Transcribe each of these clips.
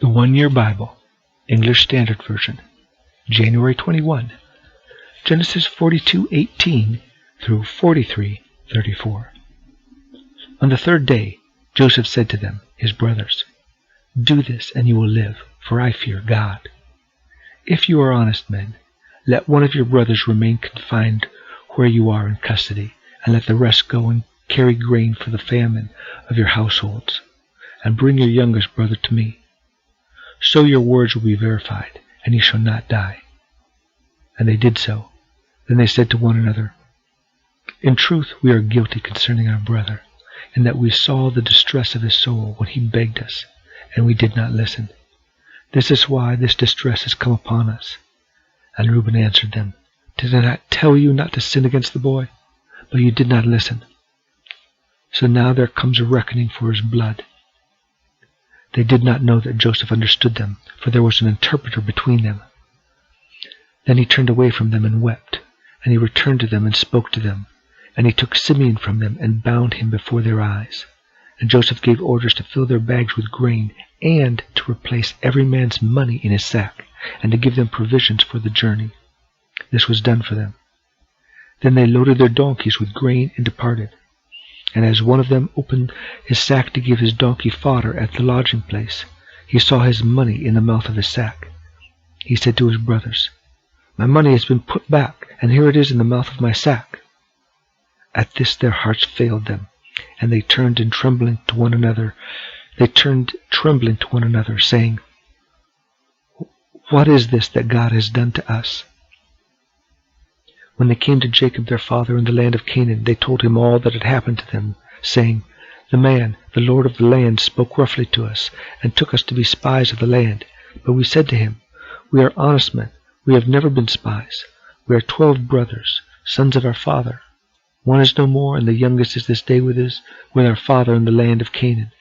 The 1 Year Bible, English Standard Version, January 21, Genesis 42:18 through 43:34. On the third day, Joseph said to them, his brothers, "Do this, and you will live, for I fear God. If you are honest men, let one of your brothers remain confined where you are in custody, and let the rest go and carry grain for the famine of your households, and bring your youngest brother to me. So your words will be verified, and you shall not die." And they did so. Then they said to one another, "In truth we are guilty concerning our brother, in that we saw the distress of his soul when he begged us, and we did not listen. This is why this distress has come upon us." And Reuben answered them, "Did I not tell you not to sin against the boy? But you did not listen. So now there comes a reckoning for his blood." They did not know that Joseph understood them, for there was an interpreter between them. Then he turned away from them and wept, and he returned to them and spoke to them. And he took Simeon from them and bound him before their eyes. And Joseph gave orders to fill their bags with grain, and to replace every man's money in his sack, and to give them provisions for the journey. This was done for them. Then they loaded their donkeys with grain and departed. And as one of them opened his sack to give his donkey fodder at the lodging place, he saw his money in the mouth of his sack. He said to his brothers, "My money has been put back, and here it is in the mouth of my sack." At this their hearts failed them, and they turned trembling to one another, saying, "What is this that God has done to us?" When they came to Jacob their father in the land of Canaan, they told him all that had happened to them, saying, "The man, the lord of the land, spoke roughly to us, and took us to be spies of the land. But we said to him, 'We are honest men, we have never been spies. We are 12 brothers, sons of our father. One is no more, and the youngest is this day with our father in the land of Canaan.'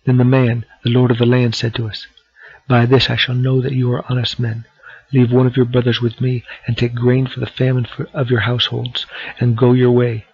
Then the man, the lord of the land, said to us, 'By this I shall know that you are honest men. Leave one of your brothers with me, and take grain for the famine of your households, and go your way.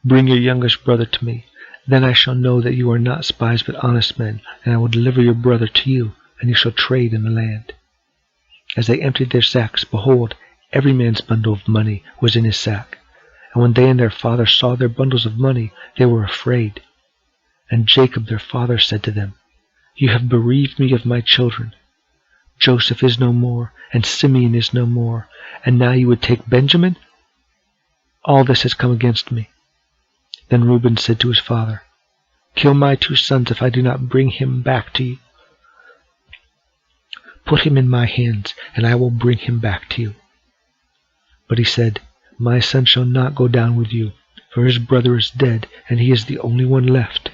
Bring your youngest brother to me. Then I shall know that you are not spies but honest men, and I will deliver your brother to you, and you shall trade in the land.' As they emptied their sacks, behold, every man's bundle of money was in his sack. And when they and their father saw their bundles of money, they were afraid. And Jacob their father said to them, 'You have bereaved me of my children. Joseph is no more, and Simeon is no more, and now you would take Benjamin? All this has come against me.' Then Reuben said to his father, 'Kill my 2 sons if I do not bring him back to you. Put him in my hands, and I will bring him back to you.' But he said, 'My son shall not go down with you, for his brother is dead, and he is the only one left.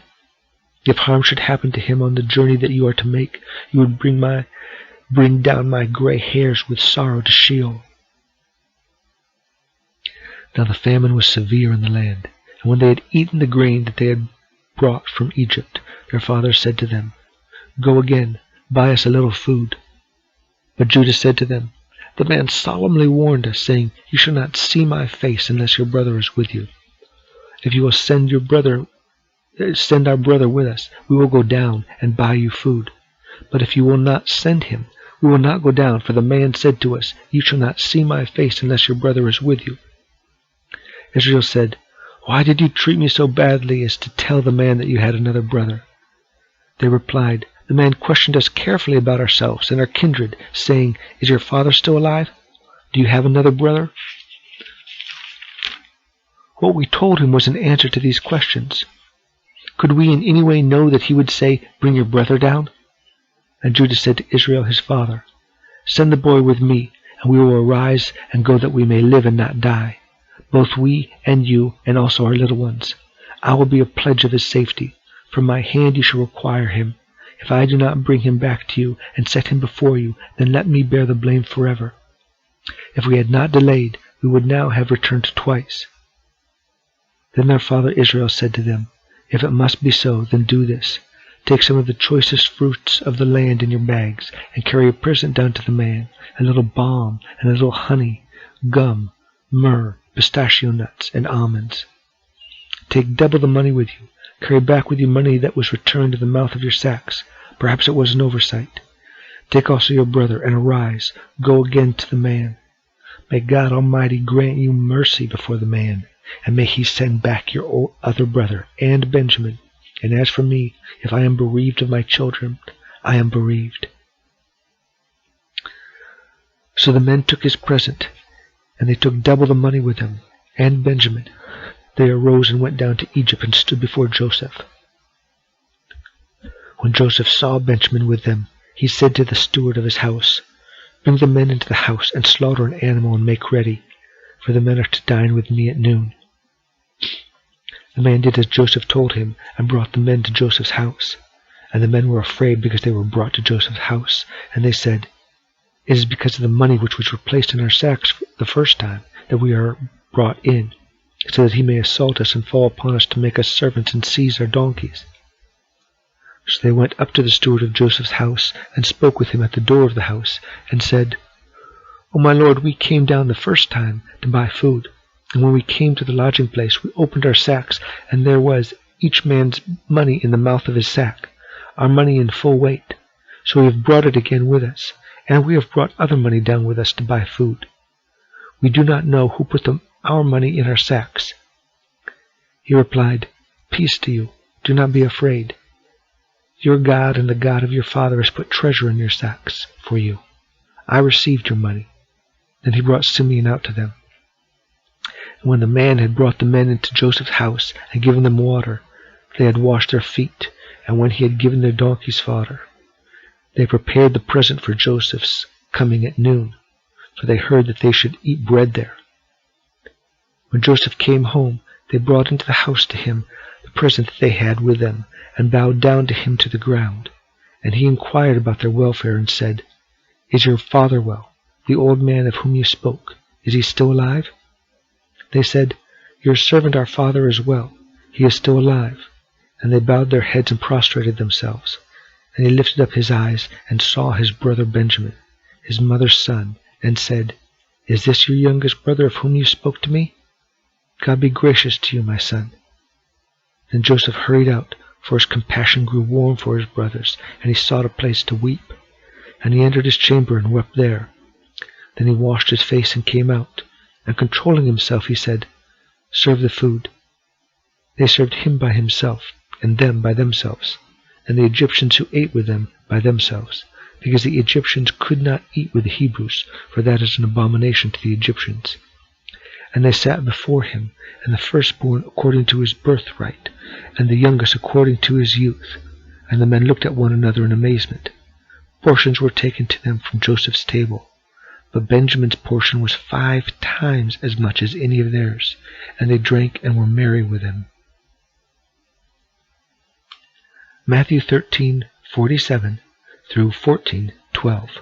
If harm should happen to him on the journey that you are to make, you would bring down my gray hairs with sorrow to Sheol.' Now the famine was severe in the land, and when they had eaten the grain that they had brought from Egypt, their father said to them, 'Go again, buy us a little food.' But Judah said to them, 'The man solemnly warned us, saying, "You shall not see my face unless your brother is with you. If you will send our brother with us, we will go down and buy you food. But if you will not send him, we will not go down, for the man said to us, "You shall not see my face unless your brother is with you." Israel said, "Why did you treat me so badly as to tell the man that you had another brother?" They replied, "The man questioned us carefully about ourselves and our kindred, saying, 'Is your father still alive? Do you have another brother?' What we told him was an answer to these questions. Could we in any way know that he would say, 'Bring your brother down'?" And Judah said to Israel his father, "Send the boy with me, and we will arise and go that we may live and not die, both we and you, and also our little ones. I will be a pledge of his safety. From my hand you shall require him. If I do not bring him back to you and set him before you, then let me bear the blame forever. If we had not delayed, we would now have returned twice." Then their father Israel said to them, "If it must be so, then do this. Take some of the choicest fruits of the land in your bags, and carry a present down to the man, a little balm, and a little honey, gum, myrrh, pistachio nuts, and almonds. Take double the money with you. Carry back with you money that was returned in the mouth of your sacks. Perhaps it was an oversight. Take also your brother, and arise, go again to the man. May God Almighty grant you mercy before the man, and may he send back your other brother and Benjamin. And as for me, if I am bereaved of my children, I am bereaved." So the men took his present, and they took double the money with them, and Benjamin. They arose and went down to Egypt and stood before Joseph. When Joseph saw Benjamin with them, he said to the steward of his house, "Bring the men into the house, and slaughter an animal and make ready, for the men are to dine with me at noon." The man did as Joseph told him, and brought the men to Joseph's house. And the men were afraid because they were brought to Joseph's house, and they said, "It is because of the money which was replaced in our sacks the first time that we are brought in, so that he may assault us and fall upon us to make us servants and seize our donkeys." So they went up to the steward of Joseph's house and spoke with him at the door of the house, and said, "O my lord, we came down the first time to buy food, and when we came to the lodging place, we opened our sacks, and there was each man's money in the mouth of his sack, our money in full weight. So we have brought it again with us, and we have brought other money down with us to buy food. We do not know who put our money in our sacks." He replied, "Peace to you. Do not be afraid. Your God and the God of your father has put treasure in your sacks for you. I received your money." Then he brought Simeon out to them. And when the man had brought the men into Joseph's house and given them water, they had washed their feet, and when he had given their donkeys fodder, they prepared the present for Joseph's coming at noon, for they heard that they should eat bread there. When Joseph came home, they brought into the house to him the present that they had with them, and bowed down to him to the ground. And he inquired about their welfare, and said, "Is your father well, the old man of whom you spoke? Is he still alive?" They said, "Your servant our father is well. He is still alive." And they bowed their heads and prostrated themselves. And he lifted up his eyes and saw his brother Benjamin, his mother's son, and said, "Is this your youngest brother of whom you spoke to me? God be gracious to you, my son." Then Joseph hurried out, for his compassion grew warm for his brothers, and he sought a place to weep. And he entered his chamber and wept there. Then he washed his face and came out, and controlling himself he said, "Serve the food." They served him by himself, and them by themselves, and the Egyptians who ate with them by themselves, because the Egyptians could not eat with the Hebrews, for that is an abomination to the Egyptians. And they sat before him, and the firstborn according to his birthright, and the youngest according to his youth. And the men looked at one another in amazement. Portions were taken to them from Joseph's table, but Benjamin's portion was 5 times as much as any of theirs, and they drank and were merry with him. Matthew 13:47 through 14:12.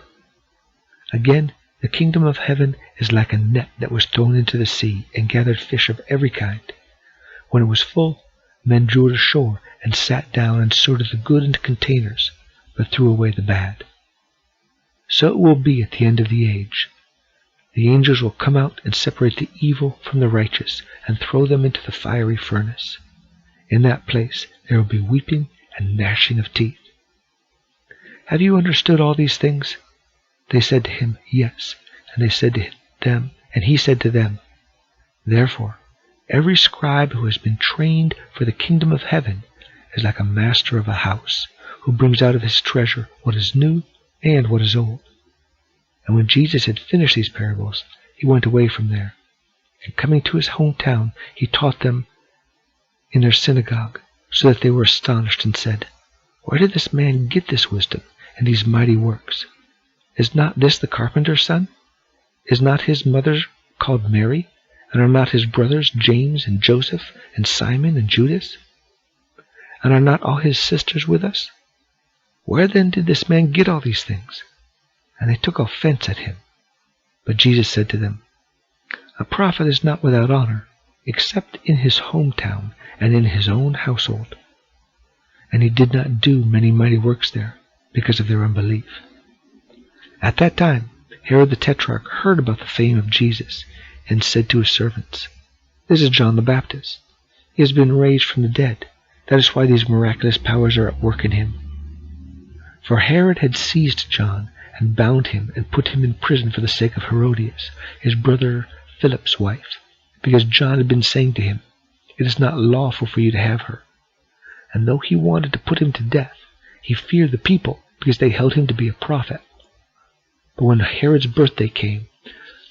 Again, the kingdom of heaven is like a net that was thrown into the sea and gathered fish of every kind. When it was full, men drew it ashore and sat down and sorted the good into containers, but threw away the bad. So it will be at the end of the age. The angels will come out and separate the evil from the righteous and throw them into the fiery furnace. In that place there will be weeping and gnashing of teeth. "Have you understood all these things?" They said to him, "Yes." And he said to them, "Therefore, every scribe who has been trained for the kingdom of heaven is like a master of a house, who brings out of his treasure what is new and what is old." And when Jesus had finished these parables, he went away from there. And coming to his hometown, he taught them in their synagogue, so that they were astonished and said, "Where did this man get this wisdom and these mighty works? Is not this the carpenter's son? Is not his mother called Mary? And are not his brothers James and Joseph and Simon and Judas? And are not all his sisters with us? Where then did this man get all these things?" And they took offense at him. But Jesus said to them, "A prophet is not without honor, except in his hometown and in his own household." And he did not do many mighty works there, because of their unbelief. At that time, Herod the Tetrarch heard about the fame of Jesus, and said to his servants, "This is John the Baptist. He has been raised from the dead. That is why these miraculous powers are at work in him." For Herod had seized John and bound him and put him in prison for the sake of Herodias, his brother Philip's wife, because John had been saying to him, "It is not lawful for you to have her." And though he wanted to put him to death, he feared the people because they held him to be a prophet. But when Herod's birthday came,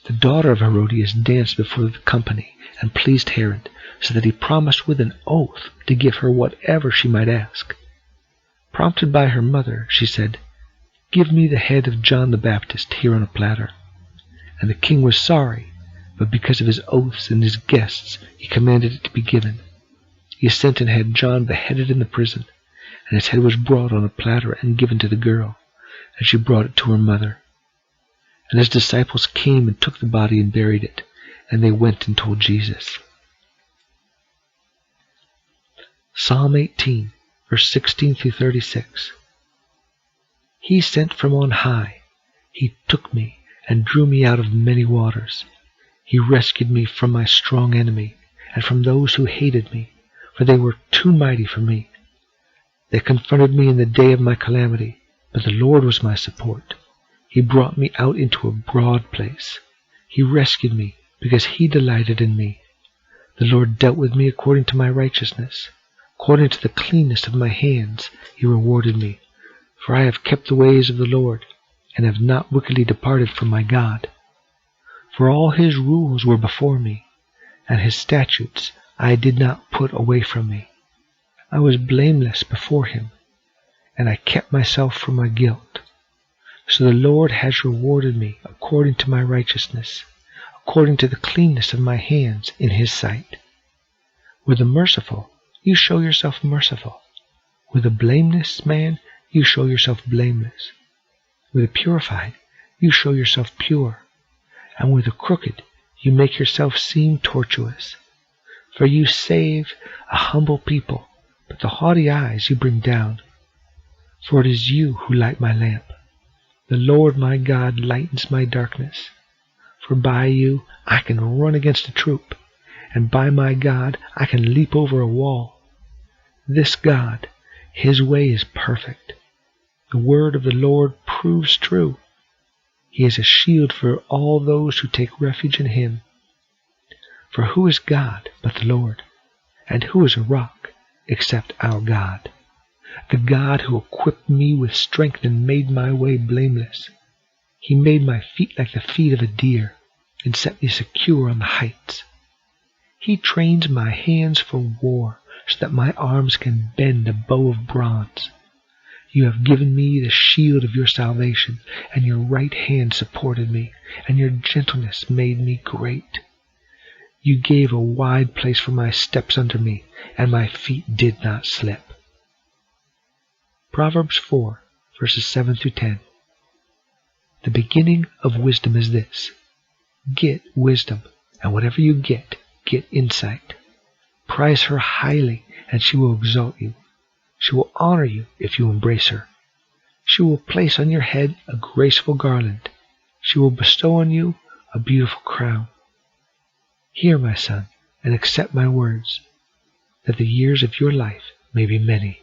the daughter of Herodias danced before the company and pleased Herod, so that he promised with an oath to give her whatever she might ask. Prompted by her mother, she said, "Give me the head of John the Baptist here on a platter." And the king was sorry, but because of his oaths and his guests, he commanded it to be given. He sent and had John beheaded in the prison, and his head was brought on a platter and given to the girl, and she brought it to her mother. And his disciples came and took the body and buried it, and they went and told Jesus. Psalm 18, verse 16 through 36. He sent from on high. He took me and drew me out of many waters. He rescued me from my strong enemy and from those who hated me, for they were too mighty for me. They confronted me in the day of my calamity, but the Lord was my support. He brought me out into a broad place. He rescued me because he delighted in me. The Lord dealt with me according to my righteousness. According to the cleanness of my hands, he rewarded me. For I have kept the ways of the Lord, and have not wickedly departed from my God. For all his rules were before me, and his statutes I did not put away from me. I was blameless before him, and I kept myself from my guilt. So the Lord has rewarded me according to my righteousness, according to the cleanness of my hands in his sight. With the merciful, you show yourself merciful. With the blameless man, you show yourself blameless. With the purified, you show yourself pure. And with the crooked, you make yourself seem tortuous. For you save a humble people, but the haughty eyes you bring down. For it is you who light my lamp. The Lord my God lightens my darkness. For by you I can run against a troop, and by my God I can leap over a wall. This God, his way is perfect. The word of the Lord proves true. He is a shield for all those who take refuge in him. For who is God but the Lord? And who is a rock except our God? The God who equipped me with strength and made my way blameless. He made my feet like the feet of a deer and set me secure on the heights. He trains my hands for war so that my arms can bend a bow of bronze. You have given me the shield of your salvation, and your right hand supported me, and your gentleness made me great. You gave a wide place for my steps under me, and my feet did not slip. Proverbs 4, verses 7 through 10. The beginning of wisdom is this: get wisdom, and whatever you get insight. Prize her highly, and she will exalt you. She will honor you if you embrace her. She will place on your head a graceful garland. She will bestow on you a beautiful crown. Hear, my son, and accept my words, that the years of your life may be many.